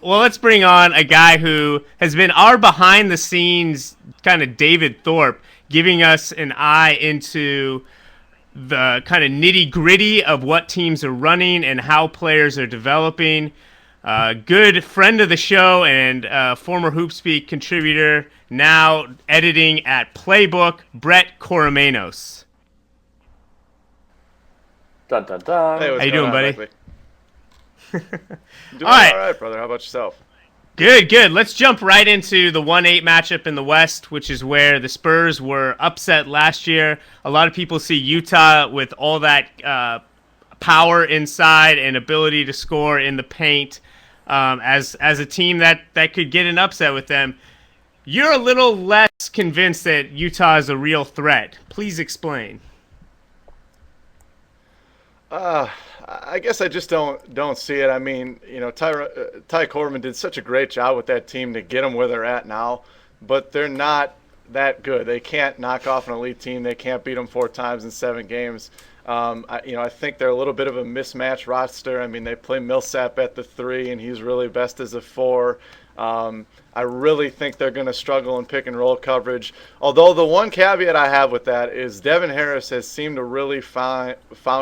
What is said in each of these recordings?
Well, let's bring on a guy who has been our behind the scenes kind of David Thorpe, giving us an eye into the kind of nitty gritty of what teams are running and how players are developing. Good friend of the show and former HoopSpeak contributor, now editing at Playbook, Brett Koremenos. Dun dun dun. Hey, How what's you going doing, on, buddy? Buckley? Doing All right. all right, brother. How about yourself? Good, good. Let's jump right into the 1-8 matchup in the West, which is where the Spurs were upset last year. A lot of people see Utah with all that power inside and ability to score in the paint as a team that could get an upset with them. You're a little less convinced that Utah is a real threat. Please explain. I guess I just don't see it. I mean, Ty Corbin did such a great job with that team to get them where they're at now, but they're not that good. They can't knock off an elite team. They can't beat them 4 times in 7 games. I think they're a little bit of a mismatched roster. I mean, they play Millsap at the 3, and he's really best as a 4. I really think they're going to struggle in pick and roll coverage. Although the one caveat I have with that is Devin Harris has seemed to really found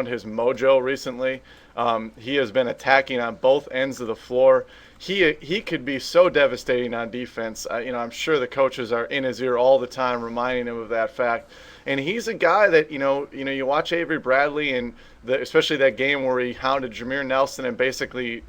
his mojo recently. He has been attacking on both ends of the floor. He could be so devastating on defense. I'm sure the coaches are in his ear all the time, reminding him of that fact. And he's a guy that you watch Avery Bradley and especially that game where he hounded Jameer Nelson and basically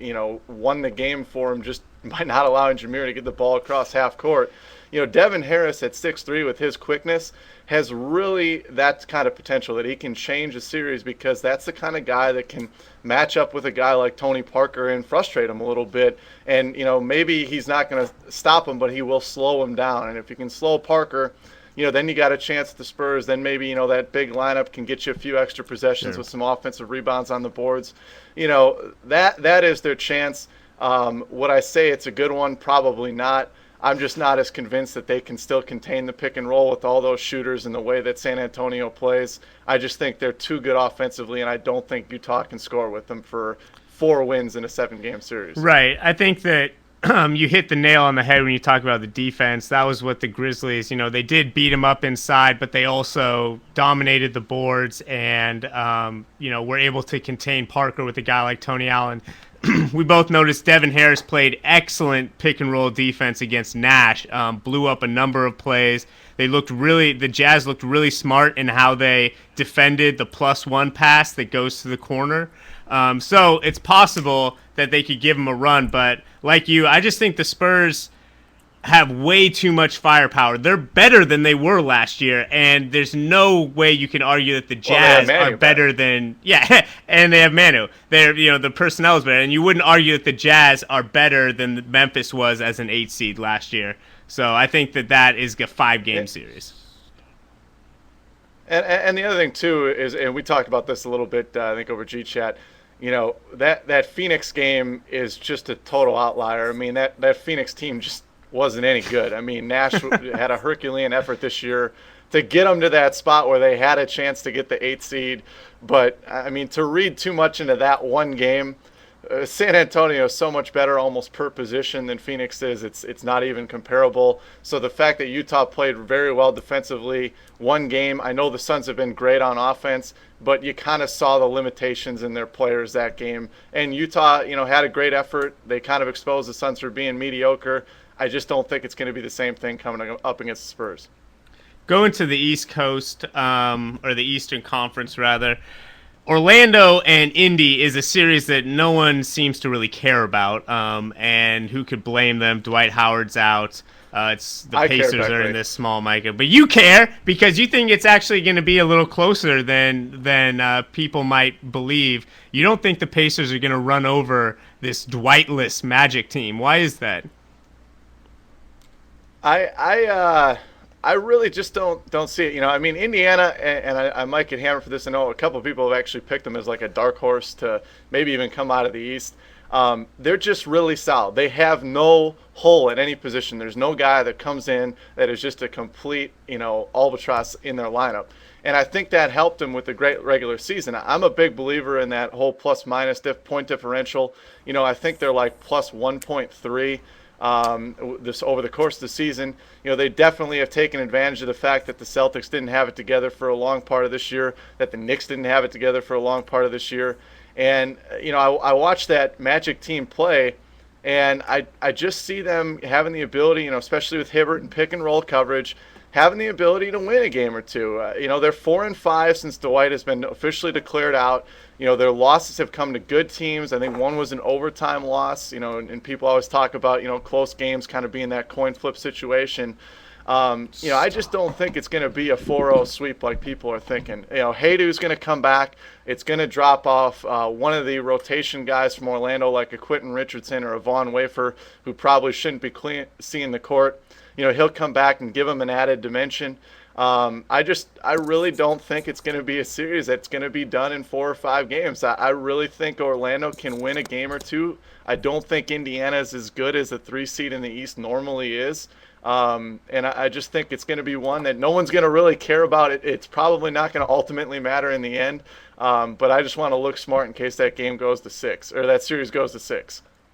won the game for him just by not allowing Jameer to get the ball across half court. Devin Harris at 6'3" with his quickness has really that kind of potential that he can change a series because that's the kind of guy that can match up with a guy like Tony Parker and frustrate him a little bit. And, maybe he's not going to stop him, but he will slow him down. And if you can slow Parker, then you got a chance at the Spurs. Then maybe, that big lineup can get you a few extra possessions with some offensive rebounds on the boards. That is their chance. Would I say it's a good one? Probably not. I'm just not as convinced that they can still contain the pick and roll with all those shooters and the way that San Antonio plays. I just think they're too good offensively, and I don't think Utah can score with them for 4 wins in a 7-game series. Right. I think that you hit the nail on the head when you talk about the defense. That was what the Grizzlies, they did beat them up inside, but they also dominated the boards and, were able to contain Parker with a guy like Tony Allen. We both noticed Devin Harris played excellent pick and roll defense against Nash, blew up a number of plays. The Jazz looked really smart in how they defended the +1 pass that goes to the corner. So it's possible that they could give him a run, but like you, I just think the Spurs have way too much firepower. They're better than they were last year, and there's no way you can argue that the Jazz are better than and they have Manu. They're the personnel is better, and you wouldn't argue that the Jazz are better than Memphis was as an 8 seed last year. So I think that is a 5-game series. And the other thing too is, and we talked about this a little bit, I think over G-Chat. That Phoenix game is just a total outlier. I mean, that Phoenix team just wasn't any good. I mean, Nash had a Herculean effort this year to get them to that spot where they had a chance to get the 8 seed. But, I mean, to read too much into that one game, San Antonio is so much better almost per position than Phoenix is. It's not even comparable. So the fact that Utah played very well defensively one game, I know the Suns have been great on offense, but you kind of saw the limitations in their players that game. And Utah, had a great effort. They kind of exposed the Suns for being mediocre. I just don't think it's going to be the same thing coming up against the Spurs. Going to the East Coast, or the Eastern Conference, rather, Orlando and Indy is a series that no one seems to really care about, and who could blame them? Dwight Howard's out. It's the Pacers are in this small market, but you care because you think it's actually going to be a little closer than people might believe. You don't think the Pacers are going to run over this Dwightless Magic team. Why is that? I really just don't see it. I mean, Indiana, and I might get hammered for this. I know a couple of people have actually picked them as like a dark horse to maybe even come out of the East. They're just really solid. They have no hole at any position. There's no guy that comes in that is just a complete, albatross in their lineup. And I think that helped them with the great regular season. I'm a big believer in that whole plus minus point differential. I think they're like plus 1.3 this over the course of the season. They definitely have taken advantage of the fact that the Celtics didn't have it together for a long part of this year, that the Knicks didn't have it together for a long part of this year. And, I watched that Magic team play, and I just see them having the ability, especially with Hibbert and pick and roll coverage, having the ability to win a game or two. They're 4-5 since Dwight has been officially declared out. Their losses have come to good teams. I think one was an overtime loss. And people always talk about close games kind of being that coin flip situation. I just don't think it's going to be a 4-0 sweep like people are thinking. Haydu's going to come back. It's going to drop off one of the rotation guys from Orlando, like a Quentin Richardson or a Vaughn Wafer, who probably shouldn't be seeing the court. He'll come back and give them an added dimension. I really don't think it's going to be a series that's going to be done in 4 or 5 games. I really think Orlando can win a game or two. I don't think Indiana is as good as the 3 seed in the East normally is. And I just think it's going to be one that no one's going to really care about. It's probably not going to ultimately matter in the end. But I just want to look smart in case that game goes to 6, or that series goes to 6.